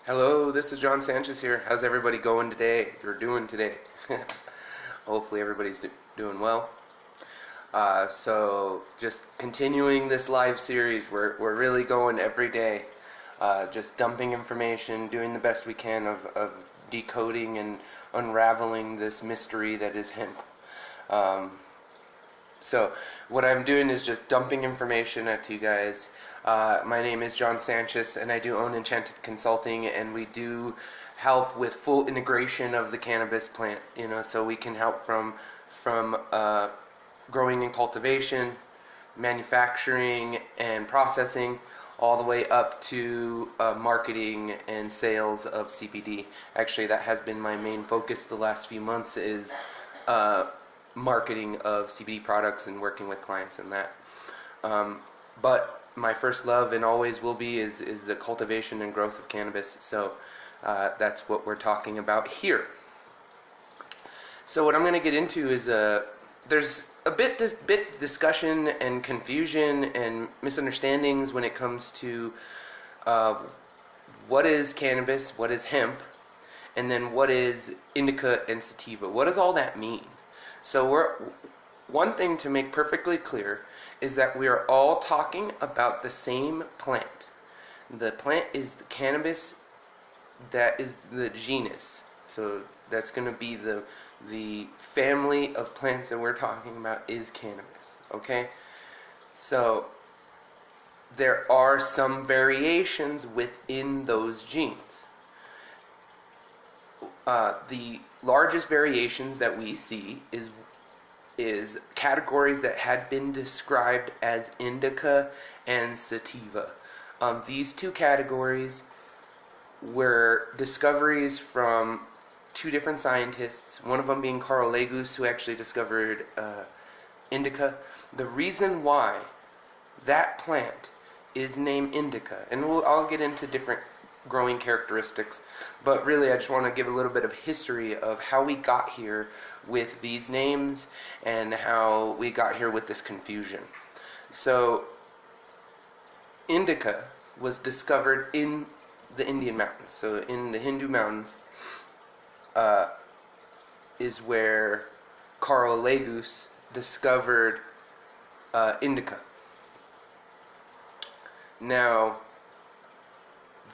Hello, this is John Sanchez here. How's everybody going today? Or doing today? Hopefully everybody's doing well. So just continuing this live series, we're really going every day, just dumping information, doing the best we can of decoding and unraveling this mystery that is hemp. Um, so what I'm doing is just dumping information at you guys. My name is John Sanchez, and I do own Enchanted Consulting, and we do help with full integration of the cannabis plant. So we can help from growing and cultivation, manufacturing and processing, all the way up to marketing and sales of CBD. Actually, that has been my main focus the last few months is marketing of CBD products and working with clients in that. But my first love and always will be is the cultivation and growth of cannabis. So that's what we're talking about here. So what I'm going to get into is there's a bit discussion and confusion and misunderstandings when it comes to what is cannabis, what is hemp, and then what is indica and sativa. What does all that mean? So one thing to make perfectly clear is that we are all talking about the same plant. The plant is the cannabis, that is the genus. So that's going to be the family of plants that we're talking about is cannabis. Okay? So there are some variations within those genes. The largest variations that we see is categories that had been described as indica and sativa. These two categories were discoveries from two different scientists, one of them being Carl Legos, who actually discovered indica. The reason why that plant is named indica, and I'll get into different growing characteristics, but really I just want to give a little bit of history of how we got here with these names and how we got here with this confusion. So indica was discovered in the Indian mountains. So in the Hindu mountains is where Carl Legos discovered indica. Now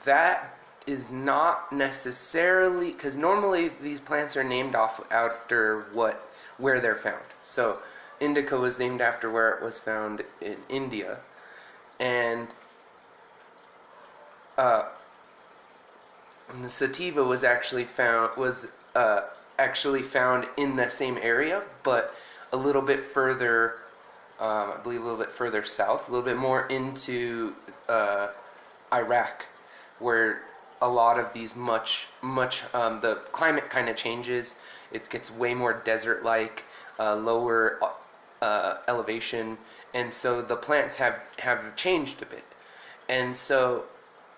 that is not necessarily, because normally these plants are named after where they're found. So indica was named after where it was found in India, and the sativa was actually found in the same area, but a little bit further, I believe a little bit further south, a little bit more into Iraq, where a lot of these the climate kind of changes. It gets way more desert-like, lower elevation, and so the plants have changed a bit. And so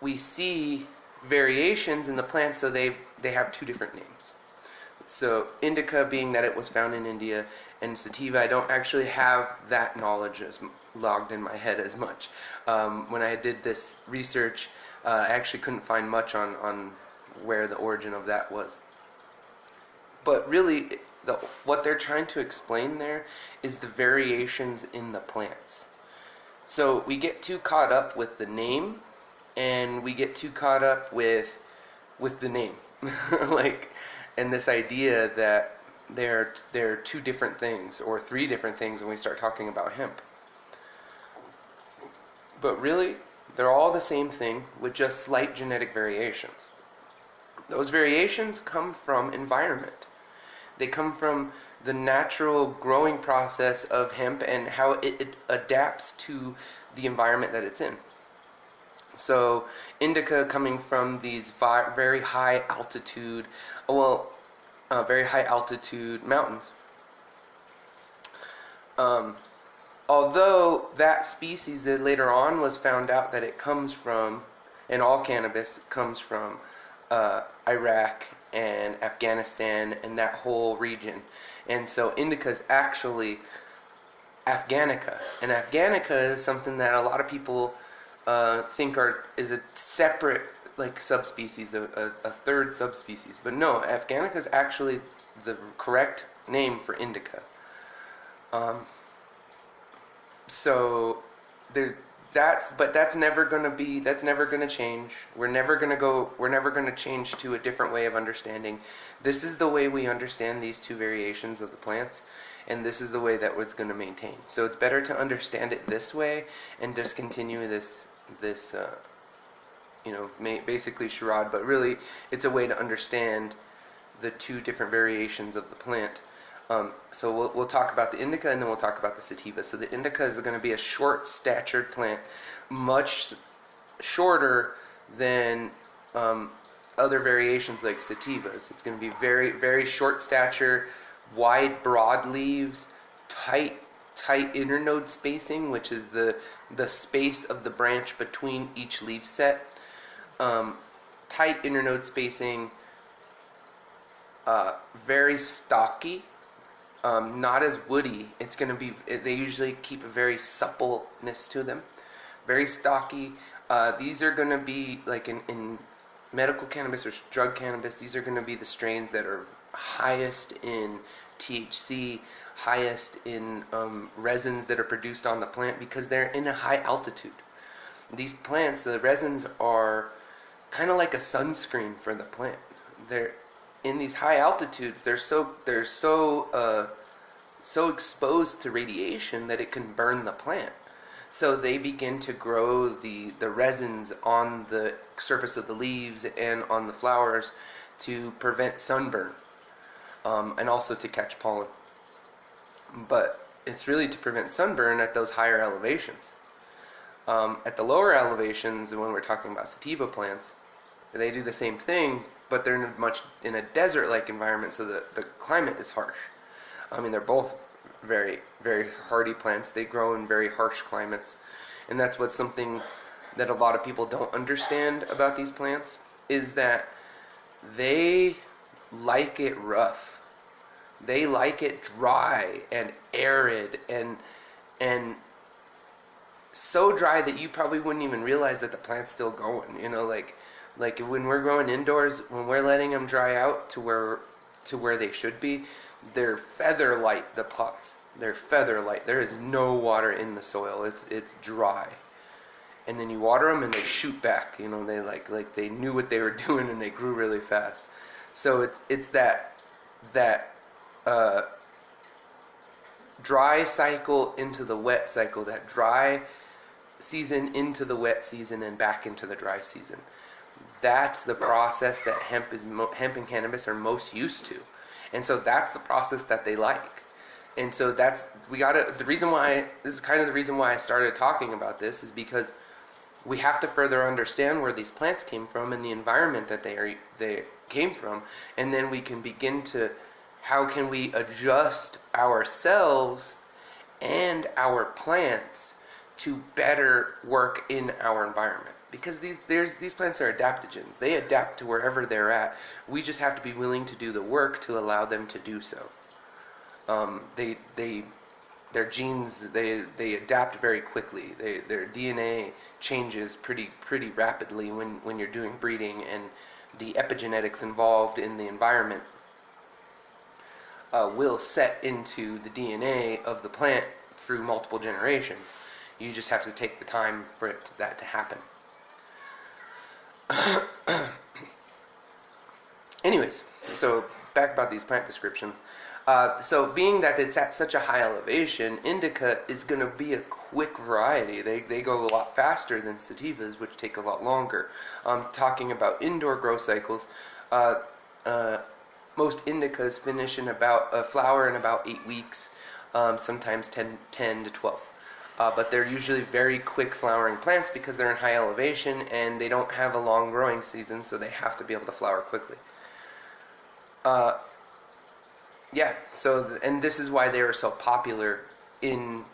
we see variations in the plants, so they have two different names. So indica being that it was found in India, and sativa, I don't actually have that knowledge as logged in my head as much. When I did this research, I actually couldn't find much on where the origin of that was. But really, what they're trying to explain there is the variations in the plants. So we get too caught up with the name, and we get too caught up with the name, and this idea that they're two different things or three different things when we start talking about hemp. But really, they're all the same thing with just slight genetic variations. Those variations come from environment. They come from the natural growing process of hemp and how it adapts to the environment that it's in. So indica coming from these very high altitude mountains. Although that species that later on was found out that it comes from, and all cannabis comes from Iraq and Afghanistan and that whole region. And so indica is actually Afghanica. And Afghanica is something that a lot of people think is a separate like subspecies, a third subspecies. But no, Afghanica is actually the correct name for indica. So there, that's never gonna change. We're never gonna change to a different way of understanding. This is the way we understand these two variations of the plants, and this is the way that it's gonna maintain. So it's better to understand it this way and just continue this basically charade, but really it's a way to understand the two different variations of the plant. So we'll talk about the indica, and then we'll talk about the sativa. So the indica is going to be a short-statured plant, much shorter than other variations like sativas. It's going to be very, very short stature, wide, broad leaves, tight internode spacing, which is the space of the branch between each leaf set. Tight internode spacing, very stocky. Not as woody. It's going to be, they usually keep a very suppleness to them. Very stocky. These are going to be, like in medical cannabis or drug cannabis, these are going to be the strains that are highest in THC, highest in resins that are produced on the plant, because they're in a high altitude. These plants, the resins are kind of like a sunscreen for the plant. They're in these high altitudes, they're so exposed to radiation that it can burn the plant. So they begin to grow the resins on the surface of the leaves and on the flowers to prevent sunburn, and also to catch pollen. But it's really to prevent sunburn at those higher elevations. At the lower elevations, when we're talking about sativa plants, they do the same thing, but they're in a desert-like environment, so the climate is harsh. I mean, they're both very, very hardy plants. They grow in very harsh climates, and that's what's something that a lot of people don't understand about these plants, is that they like it rough. They like it dry and arid and so dry that you probably wouldn't even realize that the plant's still going. Like when we're growing indoors, when we're letting them dry out to where they should be, they're feather light, the pots. They're feather light. There is no water in the soil. It's dry. And then you water them and they shoot back. They like they knew what they were doing, and they grew really fast. So it's that dry cycle into the wet cycle, that dry season into the wet season and back into the dry season. That's the process that hemp and cannabis are most used to. And so that's the process that they like. And so this is kind of the reason why I started talking about this, is because we have to further understand where these plants came from and the environment that they came from, and then we can begin to, how can we adjust ourselves and our plants to better work in our environment. Because these plants are adaptogens. They adapt to wherever they're at. We just have to be willing to do the work to allow them to do so. Their genes, they adapt very quickly. Their DNA changes pretty rapidly when you're doing breeding, and the epigenetics involved in the environment will set into the DNA of the plant through multiple generations. You just have to take the time for that to happen. Anyways, so back about these plant descriptions. So being that it's at such a high elevation, indica is going to be a quick variety. They go a lot faster than sativas, which take a lot longer. Talking about indoor growth cycles, most indicas finish in about a flower in about 8 weeks, sometimes 10 to 12. But they're usually very quick flowering plants because they're in high elevation and they don't have a long growing season, so they have to be able to flower quickly. And this is why they are so popular in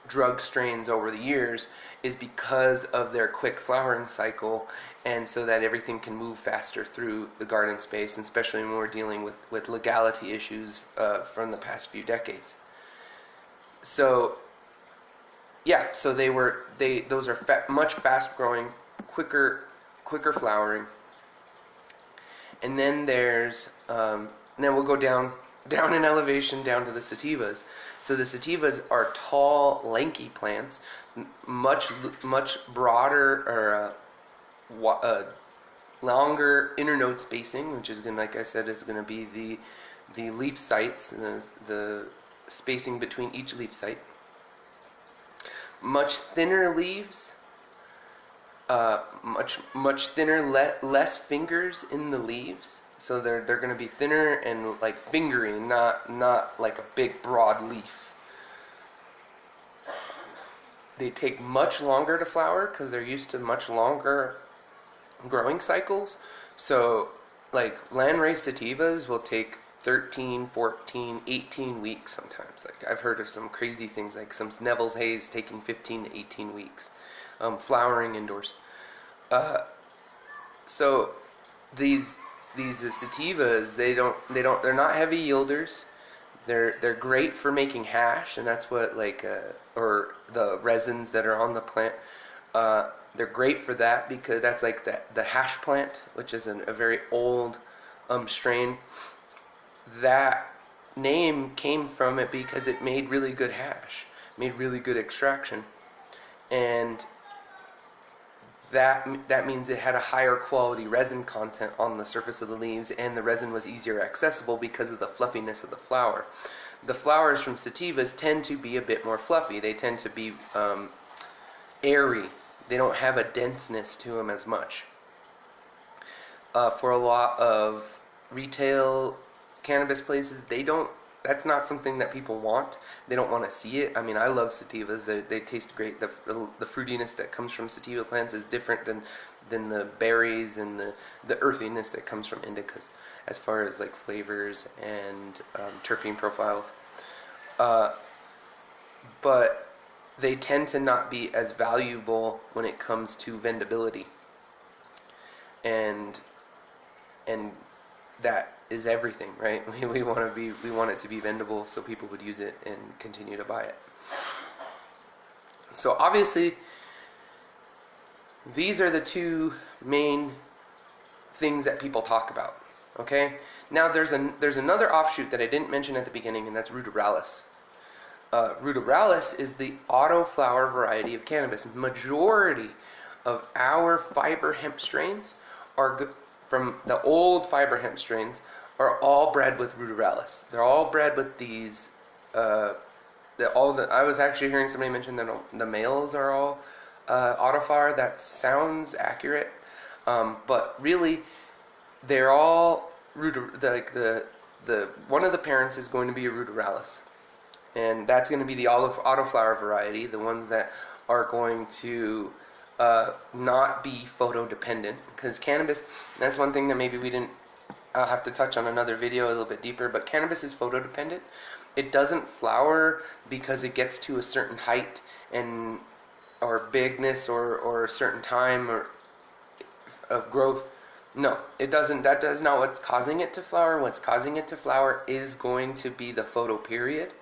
drug strains over the years, is because of their quick flowering cycle, and so that everything can move faster through the garden space, especially when we're dealing with legality issues from the past few decades. So those are much fast growing, quicker quicker flowering. And then there's, and then we'll go down in elevation down to the sativas. So the sativas are tall, lanky plants, much broader or longer internode spacing, which is going, like I said, is going to be the leaf sites, the spacing between each leaf site. Much thinner leaves, much thinner, less fingers in the leaves. So they're going to be thinner and like fingery, not like a big broad leaf. They take much longer to flower because they're used to much longer growing cycles. So like landrace sativas will take 13, 14, 18 weeks sometimes. Like I've heard of some crazy things like some Neville's Haze taking 15 to 18 weeks flowering indoors. So these sativas, they're not heavy yielders. They're great for making hash, and that's what or the resins that are on the plant. They're great for that because that's like the hash plant, which is a very old strain. That name came from it because it made really good hash, made really good extraction, and that means it had a higher quality resin content on the surface of the leaves, and the resin was easier accessible because of the fluffiness of the flower. The flowers from sativas tend to be a bit more fluffy. They tend to be airy. They don't have a denseness to them as much. For a lot of retail cannabis places, that's not something that people want. They don't want to see it. I mean, I love sativas. They taste great. The fruitiness that comes from sativa plants is different than the berries and the earthiness that comes from indicas, as far as like flavors and terpene profiles. But they tend to not be as valuable when it comes to vendability. And that is everything, right? We want it to be vendable so people would use it and continue to buy it. So obviously, these are the two main things that people talk about. Okay. Now there's another offshoot that I didn't mention at the beginning, and that's ruderalis. Ruderalis is the autoflower variety of cannabis. Majority of our fiber hemp strains are from the old fiber hemp strains are all bred with ruderalis. They're all bred with these. I was actually hearing somebody mention that the males are all autoflower. That sounds accurate, but really, they're all the one of the parents is going to be a ruderalis, and that's going to be the autoflower variety. The ones that are going to not be photo dependent, because cannabis, that's one thing that maybe I'll have to touch on another video a little bit deeper, but cannabis is photo dependent. It doesn't flower because it gets to a certain height or bigness or a certain time of growth. No, it doesn't. That is not what's causing it to flower. What's causing it to flower is going to be the photo period.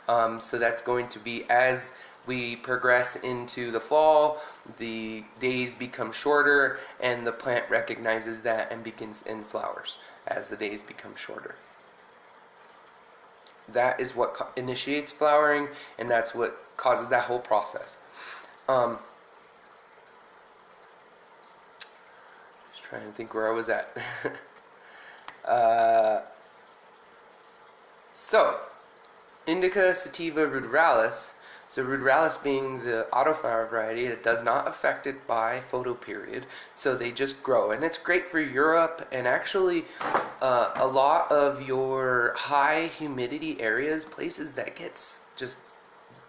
So that's going to be as we progress into the fall, the days become shorter, and the plant recognizes that and begins and flowers as the days become shorter. That is what initiates flowering, and that's what causes that whole process. Just trying to think where I was at. So, Indica, Sativa, Ruderalis. So ruderalis being the autoflower variety, it does not affect it by photo period, so they just grow, and it's great for Europe and actually a lot of your high humidity areas, places that get just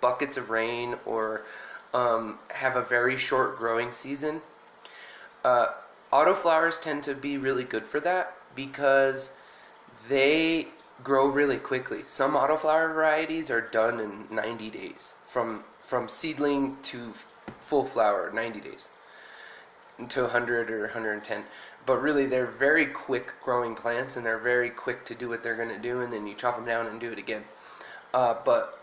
buckets of rain or have a very short growing season. Autoflowers tend to be really good for that because they grow really quickly. Some autoflower varieties are done in 90 days. From seedling to full flower, 90 days. To 100 or 110. But really, they're very quick growing plants, and they're very quick to do what they're going to do, and then you chop them down and do it again. But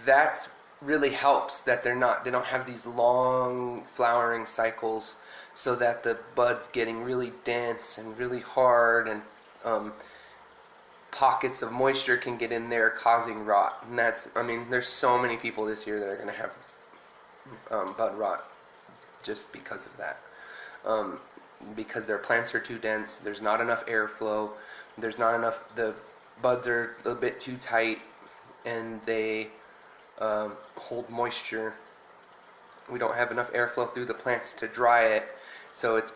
that's really helps that they don't have these long flowering cycles, so that the bud's getting really dense and really hard, and pockets of moisture can get in there, causing rot. And there's so many people this year that are going to have bud rot just because of that. Because their plants are too dense, there's not enough airflow, the buds are a bit too tight, and they hold moisture. We don't have enough airflow through the plants to dry it, so it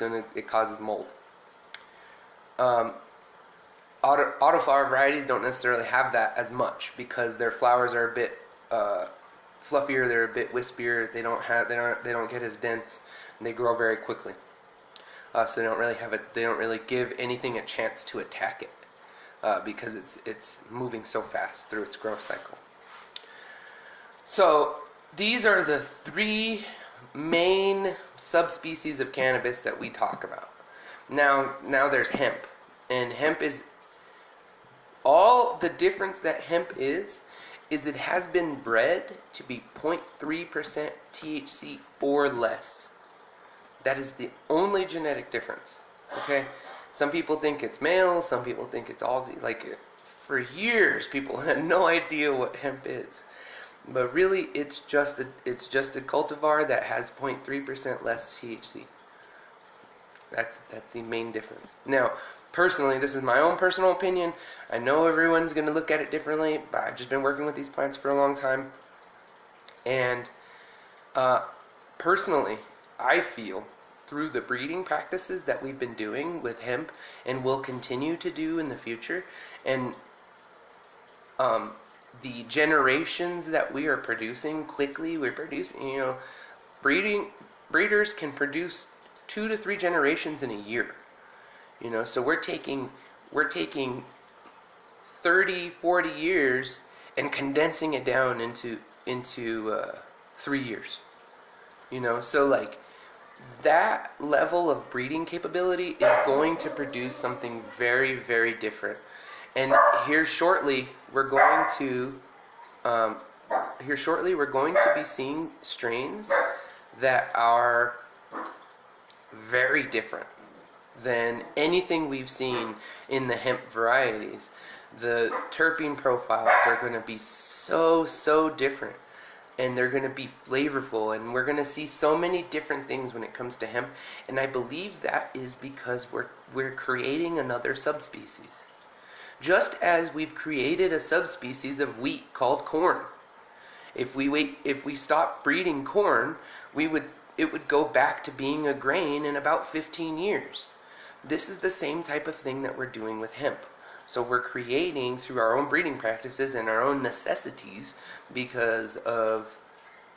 causes mold. Autoflower varieties don't necessarily have that as much, because their flowers are a bit fluffier, they're a bit wispier, they don't get as dense, and they grow very quickly. So they don't really give anything a chance to attack it, because it's moving so fast through its growth cycle. So these are the 3 main subspecies of cannabis that we talk about. Now there's hemp, and hemp is all the difference that hemp is it has been bred to be 0.3% THC or less. That is the only genetic difference. Okay? Some people think it's male, some people think it's all for years people had no idea what hemp is. But really it's just a cultivar that has 0.3% less THC. That's the main difference. Now, personally, this is my own personal opinion. I know everyone's going to look at it differently, but I've just been working with these plants for a long time. And personally, I feel through the breeding practices that we've been doing with hemp and will continue to do in the future, and the generations that we are producing quickly, breeders can produce 2 to 3 generations in a year. So we're taking 30, 40 years and condensing it down into 3 years. So that level of breeding capability is going to produce something very, very different. And here shortly we're going to be seeing strains that are very different than anything we've seen in the hemp varieties. The terpene profiles are going to be so different, and they're going to be flavorful, and we're going to see so many different things when it comes to hemp. And I believe that is because we're creating another subspecies. Just as we've created a subspecies of wheat called corn. If we stopped breeding corn, it would go back to being a grain in about 15 years. This is the same type of thing that we're doing with hemp. So we're creating, through our own breeding practices and our own necessities, because of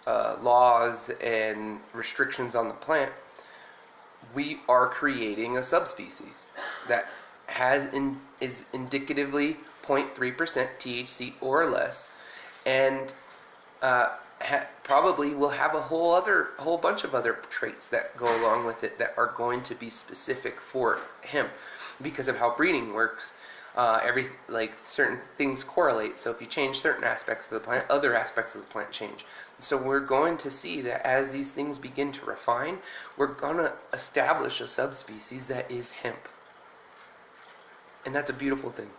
laws and restrictions on the plant, we are creating a subspecies that is indicatively 0.3% THC or less, and probably will have a whole bunch of other traits that go along with it that are going to be specific for hemp because of how breeding works. Certain things correlate. So if you change certain aspects of the plant, other aspects of the plant change. So we're going to see that as these things begin to refine, we're going to establish a subspecies that is hemp. And that's a beautiful thing.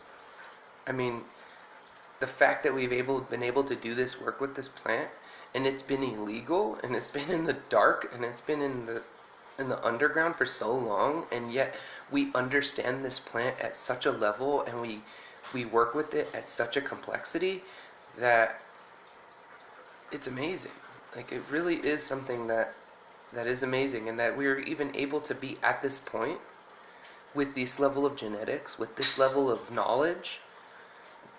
I mean, the fact that we've been able to do this work with this plant, and it's been illegal, and it's been in the dark, and it's been in the underground for so long, and yet we understand this plant at such a level, and we work with it at such a complexity that it's amazing. It really is something that is amazing, and that we're even able to be at this point with this level of genetics, with this level of knowledge,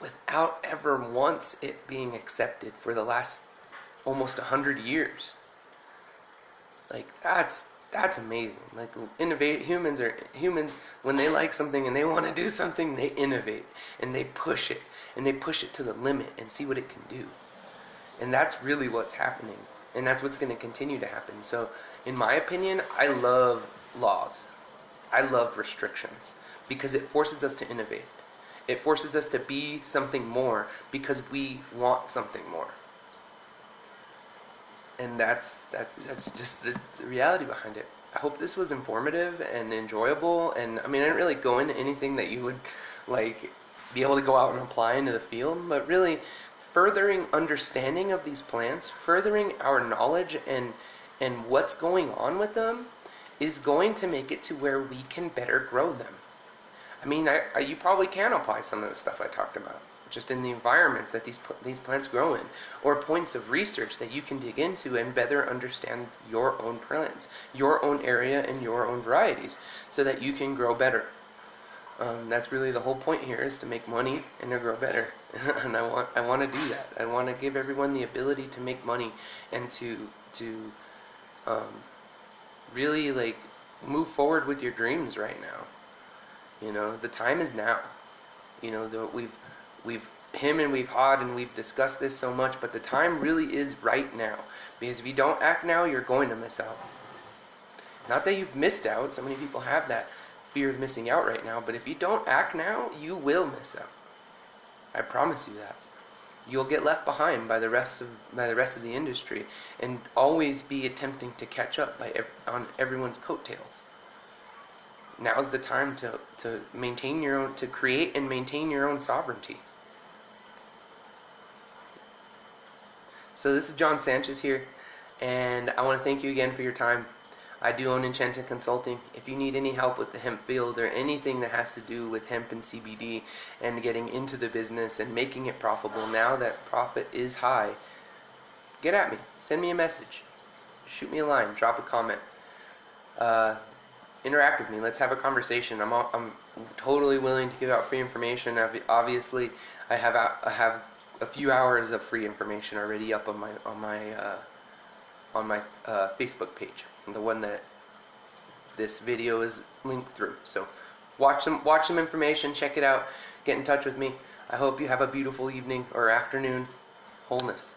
without ever once it being accepted for the last almost 100 years. That's amazing. Humans, when they like something and they want to do something, they innovate and they push it to the limit and see what it can do. And that's really what's happening, and that's what's going to continue to happen. So in my opinion, I love laws. I love restrictions because it forces us to innovate. It forces us to be something more because we want something more. And that's just the reality behind it. I hope this was informative and enjoyable. And I mean, I didn't really go into anything that you would like be able to go out and apply into the field, but really furthering understanding of these plants, furthering our knowledge and what's going on with them is going to make it to where we can better grow them. I mean, you probably can apply some of the stuff I talked about just in the environments that these plants grow in, or points of research that you can dig into and better understand your own plants, your own area, and your own varieties, so that you can grow better. That's really the whole point here, is to make money and to grow better. And I want to do that. I want to give everyone the ability to make money and to really like move forward with your dreams right now. You know, the time is now. You know, we've him and we've hawed and we've discussed this so much, but the time really is right now. Because if you don't act now, you're going to miss out. Not that you've missed out. So many people have that fear of missing out right now, but if you don't act now, you will miss out. I promise you that. You'll get left behind by the rest of the industry, and always be attempting to catch up on everyone's coattails. Now's the time to maintain your own, to create and maintain your own sovereignty. So this is John Sanchez here, and I want to thank you again for your time. I do own Enchanted Consulting. If you need any help with the hemp field or anything that has to do with hemp and CBD and getting into the business and making it profitable now that profit is high, get at me. Send me a message. Shoot me a line. Drop a comment. Interact with me. Let's have a conversation. I'm totally willing to give out free information. Obviously, I have a few hours of free information already up on my Facebook page, the one that this video is linked through. So watch some information, check it out, get in touch with me. I hope you have a beautiful evening or afternoon. Wholeness.